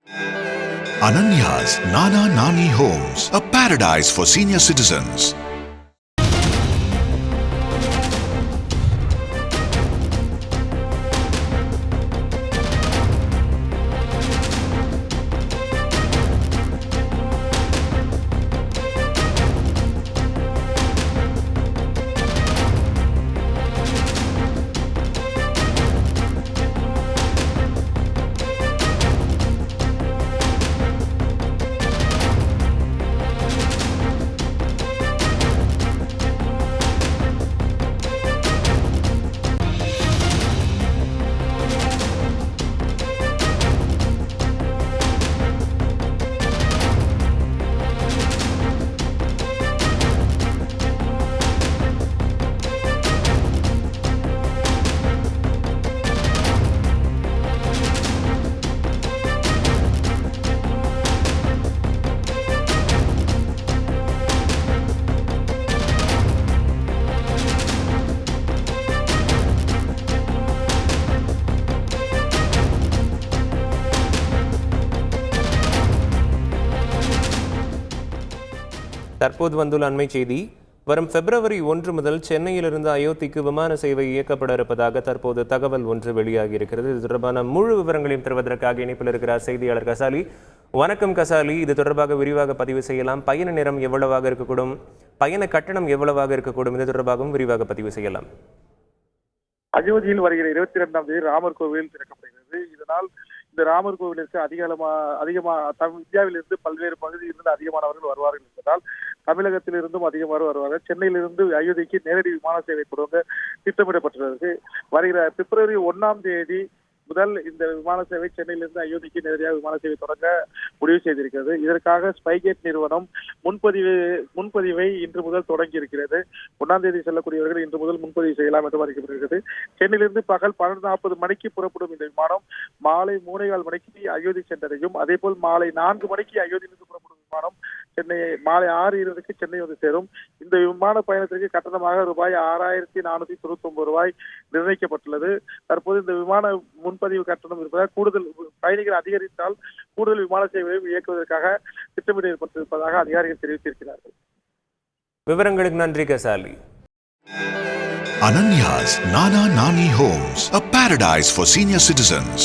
Ananya's Nana Nani Homes, a paradise for senior citizens. தற்போது வந்துள்ள அண்மை செய்தி. வரும் பிப்ரவரி 1 முதல் சென்னையிலிருந்து அயோத்திக்கு விமான சேவை இயக்கப்பட இருப்பதாக தற்போது தகவல் ஒன்று வெளியாகி இருக்கிறது. இது தொடர்பான முழு விவரங்களையும் தருவதற்காக இணைப்பில் இருக்கிறார் செய்தியாளர் கசாலி. வணக்கம் கசாலி, இது தொடர்பாக விரிவாக பதிவு செய்யலாம். பயண நேரம் எவ்வளவாக இருக்கக்கூடும், பயண கட்டணம் எவ்வளவாக இருக்கக்கூடும், இது தொடர்பாகவும் விரிவாக பதிவு செய்யலாம். அயோத்தியில் வருகிற 22ஆம் தேதி ராமர் கோவில் திறக்கப்படுகிறது. இதனால் இந்த ராமர் கோவிலுக்கு அதிகமாக இந்தியாவிலிருந்து பல்வேறு பகுதியிலிருந்து அதிகமானவர்கள் வருவார்கள் என்பதால் தமிழகத்திலிருந்தும் அதிகமாக வருவார்கள். சென்னையிலிருந்து அயோத்திக்கு நேரடி விமான சேவை தொடங்க திட்டமிடப்பட்டுள்ளது. வருகிற பிப்ரவரி 1ஆம் தேதி முதல் இந்த விமான சேவை சென்னையிலிருந்து அயோத்திக்கு நேரடியாக விமான சேவை தொடங்க முடிவு செய்திருக்கிறது. இதற்காக ஸ்பைகேட் நிறுவனம் முன்பதிவை இன்று முதல் தொடங்கி இருக்கிறது. 1ஆம் தேதி செல்லக்கூடியவர்கள் இன்று முதல் முன்பதிவு செய்யலாம் என்று அறிவிக்கப்படுகிறது. சென்னையிலிருந்து பகல் 12:40 மணிக்கு புறப்படும் இந்த விமானம் மாலை 3:15 மணிக்கு அயோத்தி சென்றடையும். அதே போல் மாலை 4 மணிக்கு அயோத்தியிலிருந்து புறப்படும் விமானம் சென்னை மாலை 6:20க்கு சென்னை வந்து சேரும். இந்த விமான பயணத்திற்கு கட்டணமாக ரூபாய் 6,499 நிர்ணயிக்கப்பட்டுள்ளது. தற்போது இந்த விமான முன்பதிவு கட்டணம் இருப்பதால் கூடுதல் பயணிகள் அதிகரித்தால் கூடுதல் விமான சேவையை இயக்குவதற்காக திட்டமிடப்பட்டிருப்பதாக அதிகாரிகள் தெரிவித்திருக்கிறார்கள். விவரங்களுக்கு நன்றி Ghazali. Ananya's Nana Nani Homes, a paradise for senior citizens.